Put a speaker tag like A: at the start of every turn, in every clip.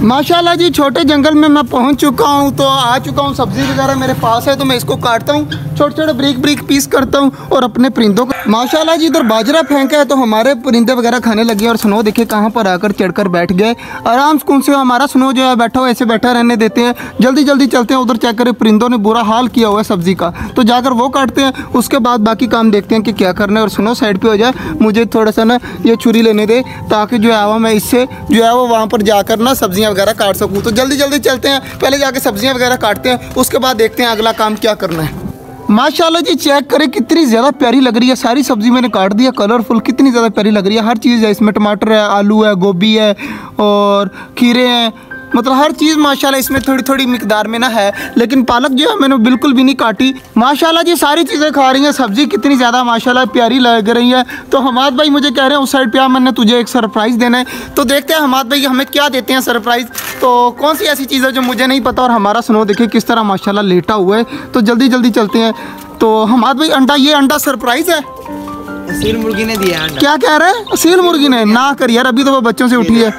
A: माशाल्लाह जी, छोटे जंगल में मैं पहुंच चुका हूं, तो आ चुका हूं। सब्जी वगैरह मेरे पास है, तो मैं इसको काटता हूं, छोटे छोटे ब्रिक ब्रिक पीस करता हूं और अपने परिंदों को। माशाल्लाह जी, इधर बाजरा फेंका है तो हमारे परिंदे वगैरह खाने लगे। और स्नो देखिए कहाँ पर आकर चढ़कर बैठ गए। आराम सुकून से हमारा स्नो जो है बैठा हुआ ऐसे बैठा रहने देते हैं। जल्दी जल्दी चलते हैं, उधर चेक करें परिंदों ने बुरा हाल किया हुआ है सब्जी का, तो जाकर वो काटते हैं। उसके बाद बाकी काम देखते हैं कि क्या करना है। और स्नो साइड पर हो जाए, मुझे थोड़ा सा ना ये छुरी लेने दे, ताकि जो है मैं इससे जो है वो वहाँ पर जाकर ना सब्जियाँ वगैरह काट सकूँ। तो जल्दी जल्दी चलते हैं, पहले जाके सब्जियां वगैरह काटते हैं, उसके बाद देखते हैं अगला काम क्या करना है। माशाल्लाह जी, चेक करें कितनी ज़्यादा प्यारी लग रही है। सारी सब्जी मैंने काट दिया, कलरफुल कितनी ज़्यादा प्यारी लग रही है। हर चीज़ है इसमें, टमाटर है, आलू है, गोभी है और खीरे हैं, मतलब हर चीज़ माशाल्लाह इसमें थोड़ी थोड़ी मिकदार में ना है। लेकिन पालक जो है मैंने बिल्कुल भी नहीं काटी। माशाल्लाह जी, सारी चीज़ें खा रही हैं। सब्ज़ी कितनी ज़्यादा माशाल्लाह प्यारी लग रही है। तो हमाद भाई मुझे कह रहे हैं उस साइड पे मैंने तुझे एक सरप्राइज़ देना है। तो देखते हैं हमाद भाई हमें क्या देते हैं सरप्राइज़। तो कौन सी ऐसी चीज़ है जो मुझे नहीं पता। और हमारा स्नो देखिए किस तरह माशाल्लाह लेटा हुआ है। तो जल्दी जल्दी चलते हैं। तो हमाद भाई अंडा, ये अंडा सरप्राइज़ है,
B: असील मुर्गी ने दिया अंडा।
A: क्या कह रहे हैं? असील मुर्गी ने? ना कर यार, अभी तो वो बच्चों से उठी है।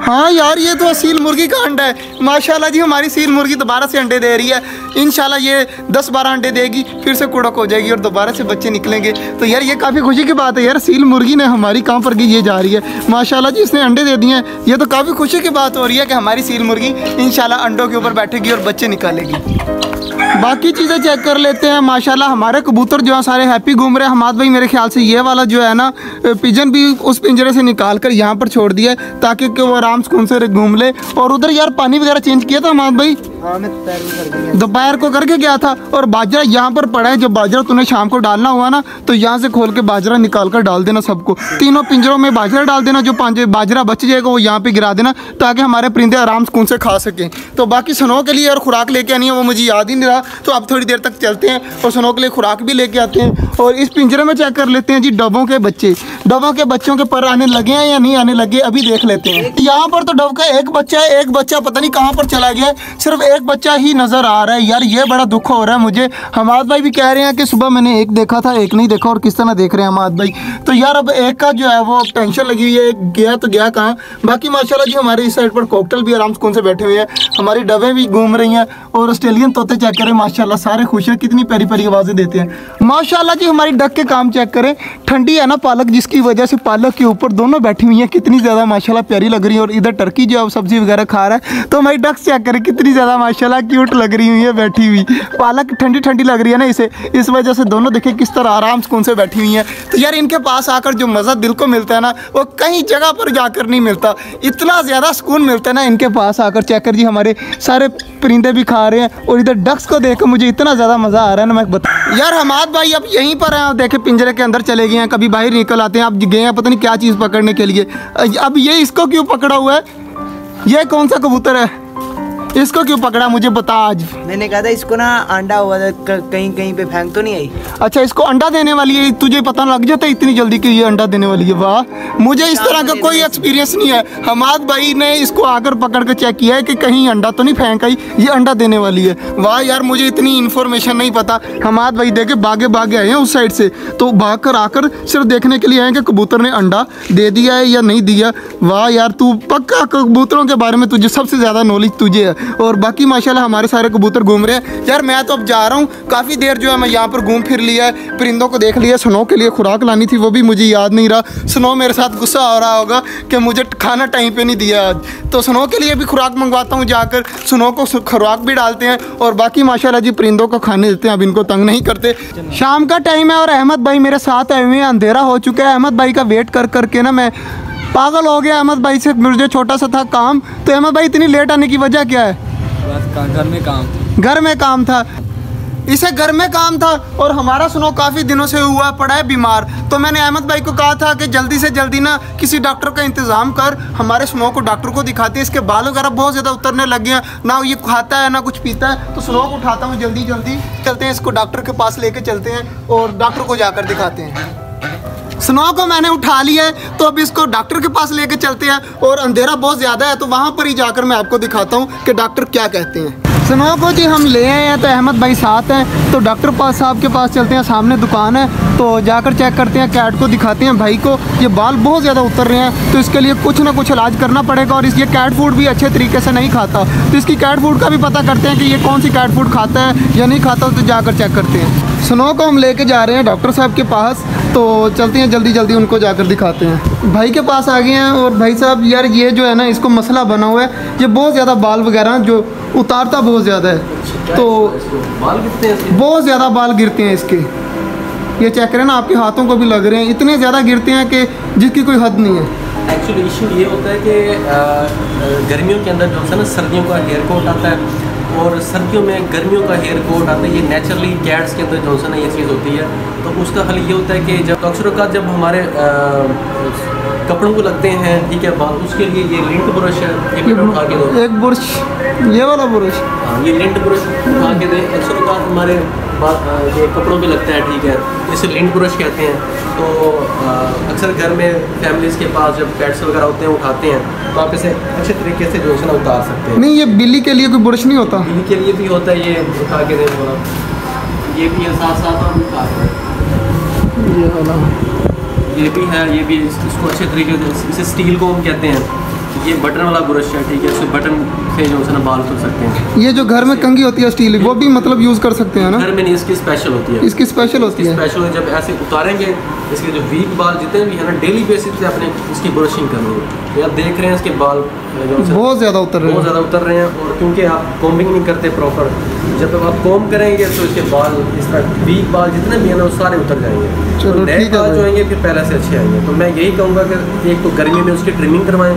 A: हाँ यार, ये तो असील मुर्गी का अंडा है। माशाल्लाह जी, हमारी सील मुर्गी दोबारा से अंडे दे रही है। इंशाल्लाह ये 10-12 अंडे देगी, फिर से कुड़क हो जाएगी और दोबारा से बच्चे निकलेंगे। तो यार ये काफ़ी खुशी की बात है यार। सील मुर्गी ने हमारी कहाँ पर गई, ये जा रही है। माशाल्लाह जी, इसने अंडे दे दिए हैं। ये तो काफ़ी खुशी की बात हो रही है कि हमारी सील मुर्गी इंशाल्लाह अंडों के ऊपर बैठेगी और बच्चे निकालेगी। बाकी चीज़ें चेक कर लेते हैं। माशाल्लाह हमारे कबूतर जो है सारे हैप्पी घूम रहे हैं। हमाद भाई मेरे ख्याल से ये वाला जो है ना पिजन भी उस पिंजरे से निकाल कर यहाँ पर छोड़ दिया है, ताकि वो आराम सुकून से घूम ले। और उधर यार पानी वगैरह चेंज किया था हमाद भाई? दोपहर को करके गया था। और बाजरा यहाँ पर पड़ा है। जब बाजरा तूने शाम को डालना हुआ ना, तो यहाँ से खोल के बाजरा निकाल कर डाल देना सबको। तीनों पिंजरों में बाजरा डाल देना। जो 5 बाजरा बच जाएगा वो यहाँ पे गिरा देना, ताकि हमारे परिंदे आराम सुकून से खा सकें। तो बाकी स्नो के लिए और खुराक लेके आनी है, वो मुझे याद ही नहीं रहा। तो अब थोड़ी देर तक चलते हैं और स्नो के लिए खुराक भी लेके आते हैं। और इस पिंजरे में चेक कर लेते हैं जी डबों के बच्चे। डबों के बच्चों के पर आने लगे हैं या नहीं आने लगे, अभी देख लेते हैं। यहाँ पर तो डब का एक बच्चा है, एक बच्चा पता नहीं कहाँ पर चला गया। सिर्फ एक बच्चा ही नजर आ रहा है यार। ये बड़ा दुख हो रहा है मुझे। हमाद भाई भी कह रहे हैं कि सुबह मैंने एक देखा था, एक नहीं देखा। और किस तरह देख रहे हैं हमाद भाई। तो यार अब एक का जो है वो टेंशन लगी हुई है, गया तो गया कहाँ। बाकी माशाल्लाह जी, हमारे इस साइड पर कॉकटेल भी आराम सुकून से बैठे हुए हैं। हमारी डबे भी घूम रही हैं। और ऑस्ट्रेलियन तोते चेक करें, माशाल्लाह सारे खुश हैं, कितनी प्यारी प्यारी आवाज़ें देते हैं। माशाल्लाह जी, हमारी डक के काम चेक करें। ठंडी है ना पालक, जिसकी वजह से पालक के ऊपर दोनों बैठी हुई हैं, कितनी ज़्यादा माशाल्लाह प्यारी लग रही है। और इधर टर्की जो है सब्जी वगैरह खा रहा है। तो हमारी डक्स चेक करें, कितनी ज़्यादा माशाल्लाह क्यूट लग रही हुई है बैठी हुई। पालक ठंडी ठंडी लग रही है ना इसे, इस वजह से दोनों देखें किस तरह आराम सुकून से बैठी हुई हैं। तो यार इनके पास आकर जो मज़ा दिल को मिलता है ना, वो कहीं जगह पर जाकर नहीं मिलता। इतना ज़्यादा सुकून मिलता है ना इनके पास आकर। चेक कर जी, हमारे सारे परिंदे भी खा रहे हैं। और इधर डक्स को देखकर मुझे इतना ज़्यादा मज़ा आ रहा है ना, मैं बता। यार हमाद भाई अब यहीं पर हैं, देखे पिंजरे के अंदर चले गए हैं, कभी बाहर निकल आते हैं। अब गए हैं पता नहीं क्या चीज़ पकड़ने के लिए। अब ये इसको क्यों पकड़ा हुआ है? ये कौन सा कबूतर है? इसको क्यों पकड़ा, मुझे बता। आज
B: मैंने कहा था इसको ना अंडा हुआ था, कहीं कहीं पे फेंक तो नहीं आई।
A: अच्छा, इसको अंडा देने वाली है, तुझे पता लग जाता है इतनी जल्दी कि ये अंडा देने वाली है? वाह, मुझे इस तरह का कोई एक्सपीरियंस नहीं है। हमाद भाई ने इसको आकर पकड़ कर चेक किया है कि कहीं अंडा तो नहीं फेंक आई, ये अंडा देने वाली है। वाह यार, मुझे इतनी इन्फॉर्मेशन नहीं पता। हमाद भाई देखे भागे भागे आए हैं उस साइड से, तो भाग कर आकर सिर्फ देखने के लिए आए कि कबूतर ने अंडा दे दिया है या नहीं दिया। वाह यार, तू पक्का कबूतरों के बारे में तुझे सबसे ज़्यादा नॉलेज तुझे है। और बाकी माशाल्लाह हमारे सारे कबूतर घूम रहे हैं। यार मैं तो अब जा रहा हूँ, काफ़ी देर जो है मैं यहाँ पर घूम फिर लिया है, परिंदों को देख लिया। स्नो के लिए खुराक लानी थी, वो भी मुझे याद नहीं रहा। स्नो मेरे साथ गुस्सा हो रहा होगा कि मुझे खाना टाइम पे नहीं दिया आज। तो स्नो के लिए भी खुराक मंगवाता हूँ जाकर, स्नो को खुराक भी डालते हैं। और बाकी माशाल्लाह जी परिंदों को खाने देते हैं, अब इनको तंग नहीं करते। शाम का टाइम है और अहमद भाई मेरे साथ आए हुए हैं। अंधेरा हो चुका है, अहमद भाई का वेट कर करके ना मैं पागल हो गया। अहमद भाई से मुझे छोटा सा था काम। तो अहमद भाई इतनी लेट आने की वजह क्या है? घर में काम था, इसे घर में काम था। और हमारा स्नो काफ़ी दिनों से हुआ पड़ा है बीमार। तो मैंने अहमद भाई को कहा था कि जल्दी से जल्दी ना किसी डॉक्टर का इंतज़ाम कर, हमारे स्नो को डॉक्टर को दिखाते हैं। इसके बाल वगैरह बहुत ज़्यादा उतरने लग गए हैं, ना ये खाता है ना कुछ पीता है। तो स्नो को उठाता हूँ, जल्दी जल्दी चलते हैं, इसको डॉक्टर के पास लेके चलते हैं और डॉक्टर को जाकर दिखाते हैं। स्नो को मैंने उठा लिया है, तो अब इसको डॉक्टर के पास लेके चलते हैं। और अंधेरा बहुत ज़्यादा है, तो वहाँ पर ही जाकर मैं आपको दिखाता हूँ कि डॉक्टर क्या कहते हैं। सुनो को जी, हम ले आए हैं तो अहमद भाई साथ हैं, तो डॉक्टर पास साहब के पास चलते हैं, सामने दुकान है, तो जाकर चेक करते हैं, कैट को दिखाते हैं भाई को। ये बाल बहुत ज़्यादा उतर रहे हैं, तो इसके लिए कुछ ना कुछ इलाज करना पड़ेगा। और ये कैट फूड भी अच्छे तरीके से नहीं खाता, तो इसकी कैट फूड का भी पता करते हैं कि ये कौन सी कैट फूड खाता है या नहीं खाता, तो जाकर चेक करते हैं। सुनो को हम लेके जा रहे हैं डॉक्टर साहब के पास, तो चलते हैं जल्दी जल्दी उनको जाकर दिखाते हैं। भाई के पास आ गए हैं, और भाई साहब यार ये जो है ना, इसको मसला बना हुआ है, ये बहुत ज़्यादा बाल वगैरह जो उतारता बहुत ज़्यादा है, तो
C: बाल गिरते हैं,
A: बहुत ज़्यादा बाल गिरते हैं इसके। ये चेक करें ना, आपके हाथों को भी लग रहे हैं, इतने ज़्यादा गिरते हैं कि जिसकी कोई हद नहीं है।
C: एक्चुअली इशू ये होता है कि गर्मियों के अंदर जो है ना, सर्दियों का हेयर कोट आता है, और सर्दियों में गर्मियों का हेयर कोट आता है। ये नेचुरली कैट्स के अंदर जो है ना ये चीज़ होती है। तो उसका हल ये होता है कि जब अक्सर का जब हमारे कपड़ों को लगते हैं, ठीक है, बाल, उसके लिए ये लिंट ब्रश है, ये भी उठा के दो,
A: एक ब्रश, ये वाला ब्रश,
C: हाँ, ये लिंट ब्रश उठा के दे। अक्सर का हमारे ये कपड़ों पे लगता है, ठीक है, इसे लिंट ब्रश कहते हैं। तो अक्सर घर में फैमिलीज़ के पास जब कैट्स वगैरह होते हैं, उठाते हैं, तो आप इसे अच्छे तरीके से जो है ना उतार सकते हैं।
A: नहीं, ये बिल्ली के लिए कोई ब्रश नहीं होता?
C: बिल्ली के लिए भी होता है, ये उठा के दे बोला, ये भी है, साथ साथ हम उठा रहे हैं,
A: ये वाला,
C: ये भी है, ये भी इसको अच्छे तरीके से, इसे स्टील को हम कहते हैं। ये बटन वाला ब्रश है, ठीक है, इससे बटन से जो है ना बाल उतर सकते हैं।
A: ये जो घर में कंघी होती है स्टील, वो भी मतलब यूज़ कर सकते हैं ना?
C: घर में नहीं, इसकी स्पेशल होती है,
A: इसकी स्पेशल होती है।
C: स्पेशल जब ऐसे उतारेंगे, इसके जो वीक बाल जितने भी है ना, डेली बेसिस पे अपने इसकी ब्रशिंग करनी है। तो आप देख रहे हैं इसके बाल
A: बहुत ज़्यादा उतर रहे हैं,
C: बहुत ज़्यादा उतर रहे हैं। और क्योंकि आप कॉम्बिंग नहीं करते प्रॉपर, जब आप कॉम्ब करेंगे तो इसके बाल, इस तरह वीक बाल जितने भी है ना, वो सारे उतर जाएंगे।
A: चलो
C: नए
A: ठीक है
C: बाल जो
A: भाई।
C: आएंगे फिर पहले से अच्छे आएंगे। तो मैं यही कहूँगा कि एक तो गर्मी में उसकी ट्रिमिंग करवाएं,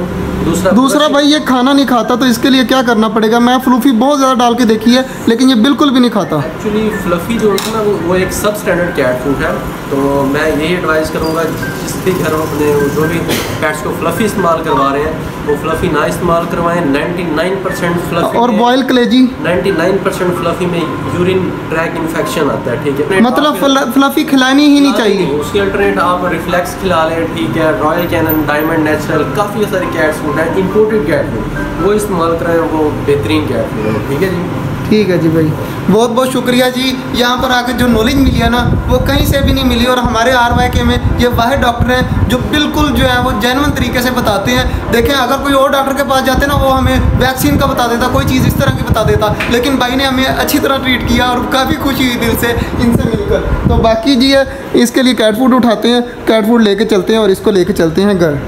C: दूसरा
A: भाई ये खाना नहीं खाता, तो इसके लिए क्या करना पड़ेगा? मैं फ्लूफी बहुत ज़्यादा डाल के देखी है, लेकिन ये बिल्कुल भी नहीं खाता।
C: एक्चुअली फ्लफ़ी जो है ना, वो एक सब स्टैंडर्ड कैट फूड है। तो मैं यही एडवाइस करूँगा, जिस भी घर में अपने जो भी कैट्स को फ्लफ़ी इस्तेमाल करवा रहे हैं, वो फ्लफ़ी ना इस्तेमाल करवाएं। 99% फ्लफ़ी
A: और बॉयल कलेजी,
C: 99% फ्लफ़ी में यूरिन ट्रैक इन्फेक्शन आता है, ठीक है।
A: मतलब फ्लफी खिलानी ही नहीं चाहिए।
C: उसके अल्टरनेट आप रिफ्लेक्स खिला लें, ठीक है, रॉयल कैनन, डायमंड नेचुरल, काफ़ी सारे कैट फूड हैं, इंपोर्टेड कैट फूड, वो इस्तेमाल करें, वो बेहतरीन कैट फूड है, ठीक है जी।
A: ठीक है जी भाई, बहुत बहुत शुक्रिया जी। यहाँ पर आकर जो नॉलेज मिली है ना, वो कहीं से भी नहीं मिली। और हमारे RYK में ये वाहिद डॉक्टर हैं जो बिल्कुल जो है वो जेन्युइन तरीके से बताते हैं। देखें, अगर कोई और डॉक्टर के पास जाते ना, वो हमें वैक्सीन का बता देता, कोई चीज़ इस तरह की बता देता, लेकिन भाई ने हमें अच्छी तरह ट्रीट किया और काफ़ी खुशी हुई दिल से इनसे मिलकर। तो बाकी जी है, इसके लिए कैट फूड उठाते हैं, कैट फूड लेके चलते हैं और इसको लेके चलते हैं घर।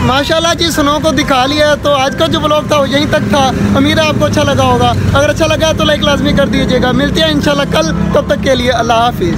A: माशाल्लाह जी, सुनो को दिखा लिया है। तो आज का जो ब्लॉग था वो यहीं तक था। उम्मीद है आपको अच्छा लगा होगा। अगर अच्छा लगा तो लाइक लाजमी कर दीजिएगा। मिलते हैं इंशाल्लाह कल, तब तक के लिए अल्लाह हाफिज़।